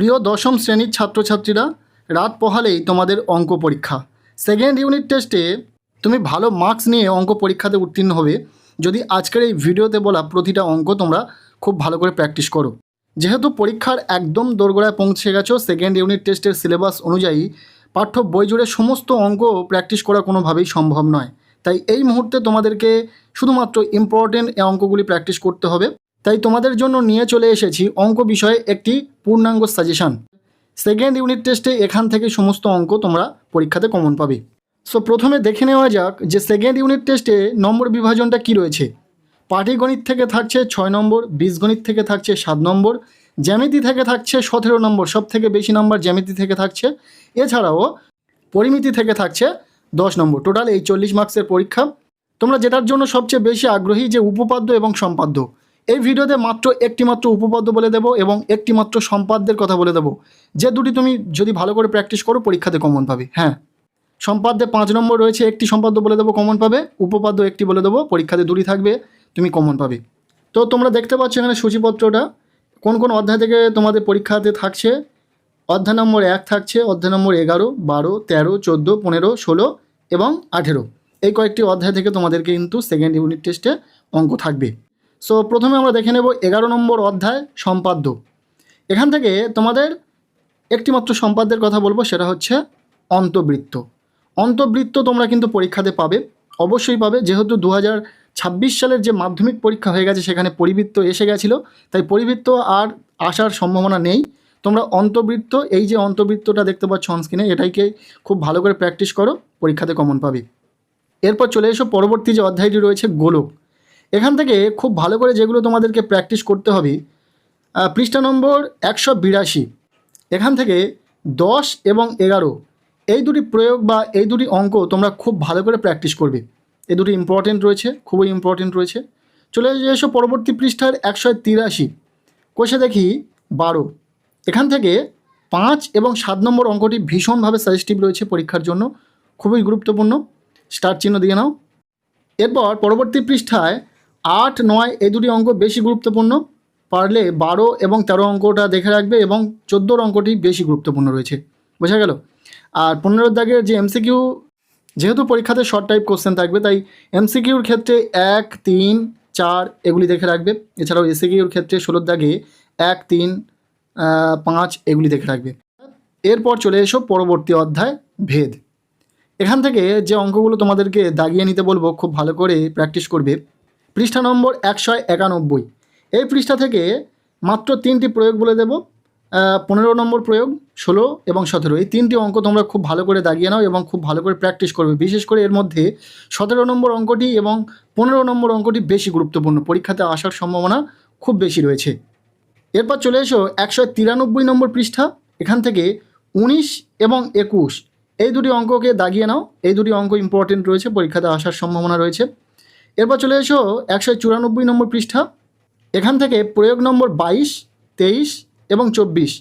প্রিয় দশম শ্রেণীর ছাত্রছাত্রীরা, রাত পোহালেই তোমাদের অঙ্ক পরীক্ষা। সেকেন্ড ইউনিট টেস্টে তুমি ভালো মার্কস নিয়ে অঙ্ক পরীক্ষাতে উত্তীর্ণ হবে যদি আজকের এই ভিডিওতে বলা প্রতিটা অঙ্ক তোমরা খুব ভালো করে প্র্যাকটিস করো। যেহেতু পরীক্ষার একদম দোরগোড়ায় পৌঁছে গেছো, সেকেন্ড ইউনিট টেস্টের সিলেবাস অনুযায়ী পাঠ্য বই জুড়ে সমস্ত অঙ্ক প্র্যাকটিস করা কোনোভাবেই সম্ভব নয়। তাই এই মুহূর্তে তোমাদেরকে শুধুমাত্র ইম্পর্টেন্ট অঙ্কগুলি প্র্যাকটিস করতে হবে। তাই তোমাদের জন্য নিয়ে চলে এসেছি অঙ্ক বিষয়ে একটি পূর্ণাঙ্গ সাজেশান। সেকেন্ড ইউনিট টেস্টে এখান থেকে সমস্ত অঙ্ক তোমরা পরীক্ষাতে কমন পাবে। সো প্রথমে দেখে নেওয়া যাক যে সেকেন্ড ইউনিট টেস্টে নম্বর বিভাজনটা কি রয়েছে। পাটিগণিত থেকে থাকছে 6 নম্বর, বীজগণিত থেকে থাকছে 7 নম্বর, জ্যামিতি থেকে থাকছে 17 নম্বর, সব থেকে বেশি নম্বর জ্যামিতি থেকে থাকছে। এছাড়াও পরিমিতি থেকে থাকছে 10 নম্বর। টোটাল এই 40 মার্কসের পরীক্ষা। তোমরা যেটার জন্য সবচেয়ে বেশি আগ্রহী যে উপপাদ্য এবং সম্পাদ্য, এই ভিডিওতে একটি মাত্র উপপাদ্য বলে দেবো এবং একটি মাত্র সম্পাদ্যের কথা বলে দেবো, যে দুটি তুমি যদি ভালো করে প্র্যাকটিস করো পরীক্ষাতে কমন পাবে। হ্যাঁ, সম্পাদ্যে 5 নম্বর রয়েছে, একটি সম্পাদ্য বলে দেবো কমন পাবে, উপপাদ্য একটি বলে দেবো, পরীক্ষাতে দুটি থাকবে, তুমি কমন পাবে। তো তোমরা দেখতে পাচ্ছ এখানে সূচিপত্রটা কোন কোন অধ্যায় থেকে তোমাদের পরীক্ষাতে থাকছে। অধ্যায় নম্বর 1 থাকছে, অধ্যায় নম্বর 11, 12, 13, 14, 15, 16 এবং 18, এই কয়েকটি অধ্যায় থেকে তোমাদেরকে কিন্তু সেকেন্ড ইউনিট টেস্টে অঙ্ক থাকবে। সো প্রথমে আমরা দেখে নেব 11 নম্বর অধ্যায় সম্পাদ্য। এখান থেকে তোমাদের একটি মাত্র সম্পাদ্যের কথা বলবো, সেটা হচ্ছে অন্তবৃত্ত। অন্তবৃত্ত তোমরা কিন্তু পরীক্ষাতে পাবে, অবশ্যই পাবে, যেহেতু 2026 সালের যে মাধ্যমিক পরীক্ষা হয়ে গেছে সেখানে পরিবৃত্ত এসে গেছিলো, তাই পরিবৃত্ত আর আসার সম্ভাবনা নেই। তোমরা অন্তবৃত্ত, এই যে অন্তবৃত্তটা দেখতে পাচ্ছ অনস্ক্রিনে, এটাইকে খুব ভালো করে প্র্যাকটিস করো, পরীক্ষাতে কমন পাবে। এরপর চলে এসো পরবর্তী যে অধ্যায়টি রয়েছে গোলক। এখান থেকে খুব ভালো করে যেগুলো তোমাদেরকে প্র্যাকটিস করতে হবে, পৃষ্ঠা নম্বর 182, এখান থেকে 10 এবং 11 এই দুটি প্রয়োগ বা এই দুটি অঙ্ক তোমরা খুব ভালো করে প্র্যাকটিস করবে। এই দুটি ইম্পর্টেন্ট রয়েছে, খুবই ইম্পর্টেন্ট রয়েছে। চলে এসো পরবর্তী পৃষ্ঠার 183, কোষে দেখি 12, এখান থেকে 5 এবং 7 নম্বর অঙ্কটি ভীষণভাবে সাজেস্টিভ রয়েছে পরীক্ষার জন্য, খুবই গুরুত্বপূর্ণ, স্টার চিহ্ন দিয়ে নাও। এরপর পরবর্তী পৃষ্ঠায় 8, 9 এই দুটি অঙ্ক বেশি গুরুত্বপূর্ণ, পারলে 12 এবং 13 অঙ্কটা দেখে রাখবে এবং 14 অঙ্কটি বেশি গুরুত্বপূর্ণ রয়েছে, বোঝা গেল। আর 15 দাগের যে এমসিকিউ, যেহেতু পরীক্ষাতে শর্ট টাইপ কোশ্চেন থাকবে তাই এমসিকিউর ক্ষেত্রে 1, 3, 4 এগুলি দেখে রাখবে। এছাড়াও এসিকিউর ক্ষেত্রে 16 দাগে 1, 3, 5 এগুলি দেখে রাখবে। এরপর চলে এসো পরবর্তী অধ্যায় ভেদ। এখান থেকে যে অঙ্কগুলো তোমাদেরকে দাগিয়ে নিতে বলবো, খুব ভালো করে প্র্যাকটিস করবে। পৃষ্ঠা নম্বর 191, এই পৃষ্ঠা থেকে মাত্র 3টি প্রয়োগ বলে দেব, 15 নম্বর প্রয়োগ, 16 এবং 17, এই 3টি অঙ্ক তোমরা খুব ভালো করে দাগিয়ে নাও এবং খুব ভালো করে প্র্যাকটিস করবে। বিশেষ করে এর মধ্যে 17 নম্বর অঙ্কটি এবং 15 নম্বর অঙ্কটি বেশি গুরুত্বপূর্ণ, পরীক্ষাতে আসার সম্ভাবনা খুব বেশি রয়েছে। এরপর চলে এসো 193 নম্বর পৃষ্ঠা, এখান থেকে 19 এবং 21 এই দুটি অঙ্ককে দাগিয়ে নাও। এই দুটি অঙ্ক ইম্পর্টেন্ট রয়েছে, পরীক্ষাতে আসার সম্ভাবনা রয়েছে। এরপর চলে এসো 194 নম্বর পৃষ্ঠা, এখান থেকে প্রয়োগ নম্বর 22, 23 এবং 24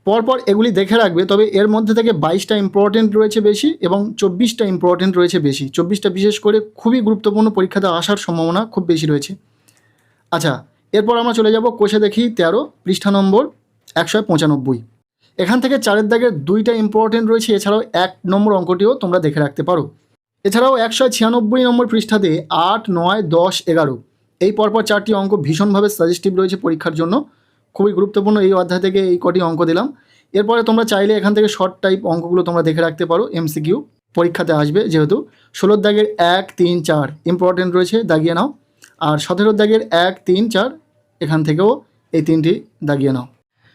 পরপর এগুলি দেখে রাখবে। তবে এর মধ্যে থেকে 22টা ইম্পর্টেন্ট রয়েছে বেশি এবং 24টা ইম্পর্টেন্ট রয়েছে বেশি। 24টা বিশেষ করে খুবই গুরুত্বপূর্ণ, পরীক্ষাতে আসার সম্ভাবনা খুব বেশি রয়েছে। আচ্ছা, এরপর আমরা চলে যাব কোষে দেখি 13, পৃষ্ঠা নম্বর 195, এখান থেকে 4 দাগের 2টা ইম্পর্টেন্ট রয়েছে। এছাড়াও 1 নম্বর অঙ্কটিও তোমরা দেখে রাখতে পারো। এছাড়াও 196 নম্বর পৃষ্ঠাতে 8, 9, 10, 11 এই পরপর 4টি অঙ্ক ভীষণভাবে সাজেস্টিভ রয়েছে পরীক্ষার জন্য, খুবই গুরুত্বপূর্ণ। এই অধ্যায় থেকে এই কটি অঙ্ক দিলাম। এরপরে তোমরা চাইলে এখান থেকে শর্ট টাইপ অঙ্কগুলো তোমরা দেখে রাখতে পারো, এমসিকিউ পরীক্ষাতে আসবে। যেহেতু 16 দাগের 1, 3, 4 ইম্পর্টেন্ট রয়েছে, দাগিয়ে নাও। আর 17 দাগের 1, 3, 4 এখান থেকেও এই 3টি দাগিয়ে নাও।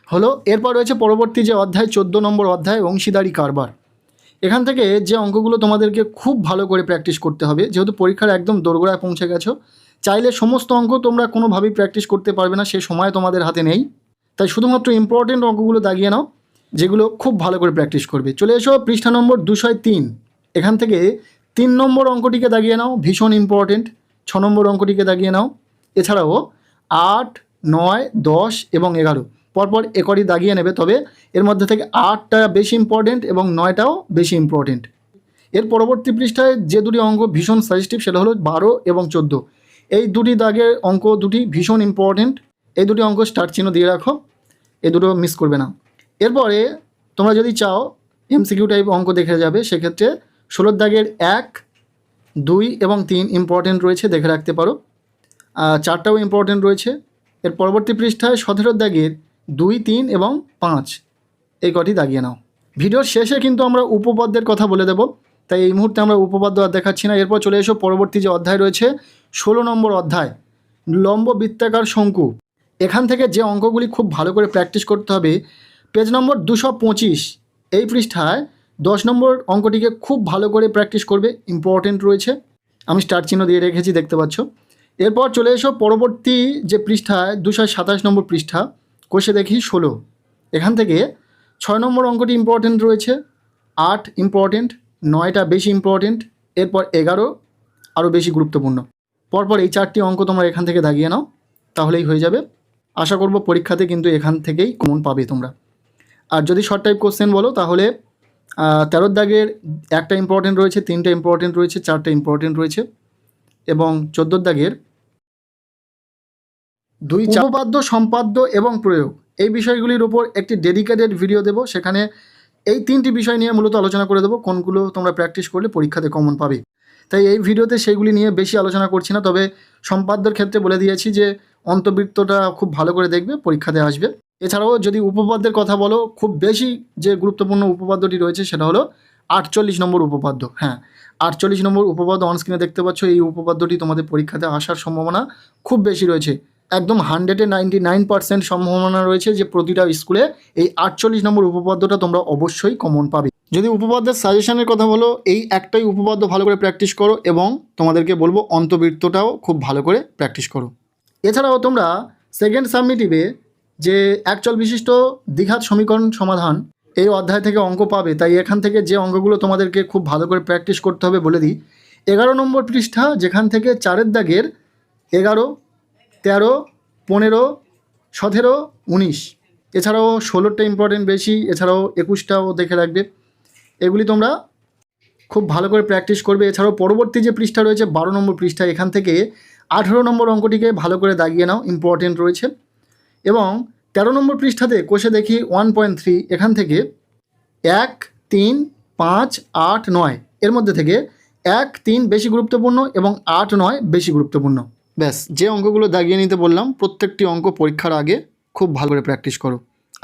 হলো, এরপর রয়েছে পরবর্তী যে অধ্যায় 14 নম্বর অধ্যায় অংশীদারি কারবার। এখান থেকে যে অঙ্কগুলো তোমাদেরকে খুব ভালো করে প্র্যাকটিস করতে হবে, যেহেতু পরীক্ষার একদম দোরগোড়ায় পৌঁছে গেছো, চাইলে সমস্ত অঙ্ক তোমরা কোনোভাবেই প্র্যাকটিস করতে পারবে না, সে সময় তোমাদের হাতে নেই। তাই শুধুমাত্র ইম্পর্টেন্ট অঙ্কগুলো দাগিয়ে নাও, যেগুলো খুব ভালো করে প্র্যাকটিস করবে। চলে এসো পৃষ্ঠা নম্বর 203, এখান থেকে 3 নম্বর অঙ্কটিকে দাগিয়ে নাও, ভীষণ ইম্পর্টেন্ট। 6 নম্বর অঙ্কটিকে দাগিয়ে নাও। এছাড়াও 8, 9, 10 এবং 11 পরপর একটি দাগিয়ে নেবে। তবে এর মধ্যে থেকে 8টা বেশি ইম্পর্টেন্ট এবং 9টাও বেশি ইম্পর্টেন্ট। এর পরবর্তী পৃষ্ঠায় যে দুটি অঙ্ক ভীষণ সাজেস্টিভ, সেটা হলো 12 এবং 14, এই দুটি দাগের অঙ্ক দুটি ভীষণ ইম্পর্টেন্ট। এই দুটি অঙ্ক স্টার চিহ্ন দিয়ে রাখো, এই দুটো মিস করবে না। এরপরে তোমরা যদি চাও এমসিকিউ টাইপ অঙ্ক দেখে যাবে, সেক্ষেত্রে 16 দাগের 1, 2 এবং 3 ইম্পর্টেন্ট রয়েছে, দেখে রাখতে পারো। 4টাও ইম্পর্টেন্ট রয়েছে। এর পরবর্তী পৃষ্ঠায় 17 দাগের 2, 3 এবং 5 এই কটি দাগিয়ে নাও। ভিডিওর শেষে কিন্তু আমরা উপপাদ্যের কথা বলে দেব, তাই এই মুহূর্তে আমরা উপপাদ্য আর দেখাচ্ছি না। এরপর চলে এসো পরবর্তী যে অধ্যায় রয়েছে 16 নম্বর অধ্যায়, লম্ব বৃত্তাকার শঙ্কু। এখান থেকে যে অঙ্কগুলি খুব ভালো করে প্র্যাকটিস করতে হবে, পেজ নম্বর 225 এই পৃষ্ঠায় 10 নম্বর অঙ্কটিকে খুব ভালো করে প্র্যাকটিস করবে, ইম্পর্টেন্ট রয়েছে। আমি স্টার চিহ্ন দিয়ে রেখেছি, দেখতে পাচ্ছ। এরপর চলে এসো পরবর্তী যে পৃষ্ঠায় 227 নম্বর পৃষ্ঠা, কোষে দেখি 16। এখান থেকে 6 নম্বর অঙ্কটি ইম্পর্টেন্ট রয়েছে, 8 ইম্পর্টেন্ট, 9টা বেশি ইম্পর্টেন্ট, এরপর 11 আরও বেশি গুরুত্বপূর্ণ। পরপর এই 4টি অঙ্ক তোমরা এখান থেকে দাগিয়ে নাও, তাহলেই হয়ে যাবে। আশা করব পরীক্ষাতে কিন্তু এখান থেকেই কমন পাবে তোমরা। আর যদি শর্ট টাইপ কোশ্চেন বলো, তাহলে 13 দাগের 1টা ইম্পর্টেন্ট রয়েছে, 3টা ইম্পর্টেন্ট রয়েছে, 4টা ইম্পর্টেন্ট রয়েছে এবং 14 দাগের 2 উপপাদ্য, সম্পাদ্য এবং প্রয়োগ এই বিষয়গুলির উপর একটি ডেডিকেটেড ভিডিও দেব। সেখানে এই 3টি বিষয় নিয়ে মূলত আলোচনা করে দেবো, কোনগুলো তোমরা প্র্যাকটিস করলে পরীক্ষাতে কমন পাবে। তাই এই ভিডিওতে সেইগুলি নিয়ে বেশি আলোচনা করছি না, তবে সম্পাদ্যের ক্ষেত্রে বলে দিয়েছি যে অন্তর্বৃত্তটা খুব ভালো করে দেখবে, পরীক্ষাতে আসবে। এছাড়াও যদি উপপাদ্যের কথা বলো, খুব বেশি যে গুরুত্বপূর্ণ উপপাদ্যটি রয়েছে সেটা হলো 48 নম্বর উপপাদ্য। হ্যাঁ, 48 নম্বর উপপাদ্য অনস্ক্রিনে দেখতে পাচ্ছ। এই উপপাদ্যটি তোমাদের পরীক্ষাতে আসার সম্ভাবনা খুব বেশি রয়েছে, একদম 199% সম্ভাবনা রয়েছে যে প্রতিটা স্কুলে এই 48 নম্বর উপপাদ্যটা তোমরা অবশ্যই কমন পাবে। যদি উপপাদ্যের সাজেশনের কথা বলো, এই একটাই উপপাদ্য ভালো করে প্র্যাকটিস করো এবং তোমাদেরকে বলবো অন্তর্বৃত্তটাও খুব ভালো করে প্র্যাকটিস করো। এছাড়াও তোমরা সেকেন্ড সাবমিটিভে যে একচল বিশিষ্ট দ্বিঘাত সমীকরণ সমাধান এই অধ্যায় থেকে অঙ্ক পাবে, তাই এখান থেকে যে অঙ্কগুলো তোমাদেরকে খুব ভালো করে প্র্যাকটিস করতে হবে বলে দিই। 11 নম্বর পৃষ্ঠা, যেখান থেকে 4 দাগের 11, 13, 15, 17, 19, এছাড়াও 16টা ইম্পর্টেন্ট বেশি, এছাড়াও 21টাও দেখে রাখবে। এগুলি তোমরা খুব ভালো করে প্র্যাকটিস করবে। এছাড়াও পরবর্তী যে পৃষ্ঠা রয়েছে 12 নম্বর পৃষ্ঠা, এখান থেকে 18 নম্বর অঙ্কটিকে ভালো করে দাগিয়ে নাও, ইম্পর্টেন্ট রয়েছে। এবং 13 নম্বর পৃষ্ঠাতে কোষে দেখি 1.3, এখান থেকে 1, 3, 5, 8, 9 এর মধ্যে থেকে 1, 3 বেশি গুরুত্বপূর্ণ এবং 8, 9 বেশি গুরুত্বপূর্ণ। ব্যাস, যে অঙ্কগুলো দাগিয়ে নিতে বললাম প্রত্যেকটি অঙ্ক পরীক্ষার আগে খুব ভালো করে প্র্যাকটিস করো।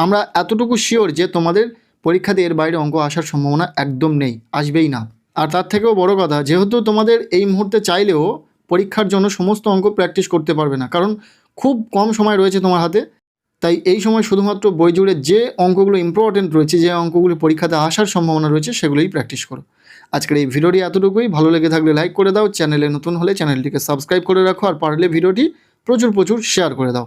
আমরা এতটুকু শিওর যে তোমাদের পরীক্ষাতে এর বাইরে অঙ্ক আসার সম্ভাবনা একদম নেই, আসবেই না। আর তার থেকেও বড় কথা, যেহেতু তোমাদের এই মুহূর্তে চাইলেও পরীক্ষার জন্য সমস্ত অঙ্ক প্র্যাকটিস করতে পারবে না, কারণ খুব কম সময় রয়েছে তোমার হাতে। তাই এই সময় শুধুমাত্র বই জুড়ে যে অঙ্কগুলো ইম্পর্টেন্ট রয়েছে, যে অঙ্কগুলো পরীক্ষাতে আসার সম্ভাবনা রয়েছে, সেগুলোই প্র্যাকটিস করো। আজকের এই ভিডিওটি এতটুকুই। ভালো লেগে থাকলে লাইক করে দাও, চ্যানেলে নতুন হলে চ্যানেলটিকে সাবস্ক্রাইব করে রাখো, আর পারলে ভিডিওটি প্রচুর শেয়ার করে দাও।